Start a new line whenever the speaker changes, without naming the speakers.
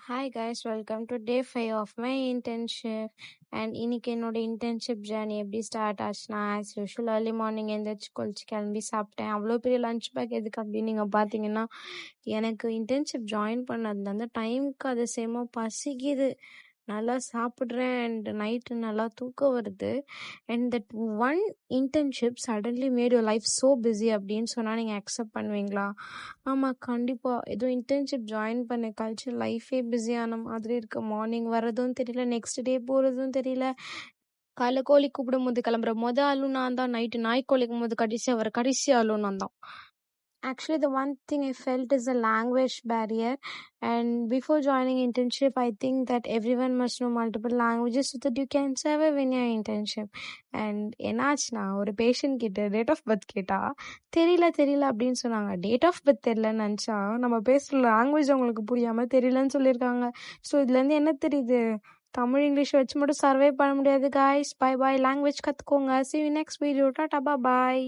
Hi guys, welcome to day 5 of my internship. And இன்னைக்கு என்னோட internship journey எப்படி start ஆச்சுன்னா ஆஸ் யூஷுவல் ஏர்லி மார்னிங் எந்திரிச்சு குளிச்சு கிளம்பி சாப்பிட்டேன். அவ்வளோ பெரிய லஞ்ச் பேக் எதுக்கு அப்படின்னு நீங்கள் பார்த்தீங்கன்னா, எனக்கு இன்டர்ன்ஷிப் ஜாயின் பண்ணதுல அந்த டைமுக்கு அது செம பசிக்குது, நல்லா சாப்பிட்றேன் அண்ட் நைட்டு நல்லா தூக்கம் வருது. And that one internship suddenly mat your life so busy அப்படின்னு சொன்னால் நீங்கள் அக்செப்ட் பண்ணுவீங்களா? ஆமாம், கண்டிப்பாக. ஏதோ இன்டர்ன்ஷிப் ஜாயின் பண்ண கல்ச்சர் லைஃபே பிஸியான மாதிரி இருக்குது. மார்னிங் வர்றதும் தெரியல, நெக்ஸ்ட் டே போகிறதும் தெரியல. காலைல கோழி கூப்பிடும் போது கிளம்புற ஆளும் நான் தான், நைட்டு நாய் கோழிக்கும் போது கடைசி ஆளும் நான் தான். Actually, the one thing I felt is the language barrier. And before joining internship, I think that everyone must know multiple languages so that you can survive in your internship. And என்னாச்சுன்னா, ஒரு patient கிட்ட date of birth கேட்டா தெரியல அப்படின்னு சொன்னாங்க. Date of birth தெரியலன்னு நினச்சா நம்ம பேசுகிற லாங்குவேஜ் அவங்களுக்கு புரியாமல் தெரியலன்னு சொல்லியிருக்காங்க. ஸோ இதுலேருந்து என்ன தெரியுது? தமிழ் இங்கிலீஷ் வச்சு மட்டும் சர்வே பண்ண முடியாது guys. Bye bye, லாங்குவேஜ் கற்றுக்கோங்க. See you next video. Tata, bye bye.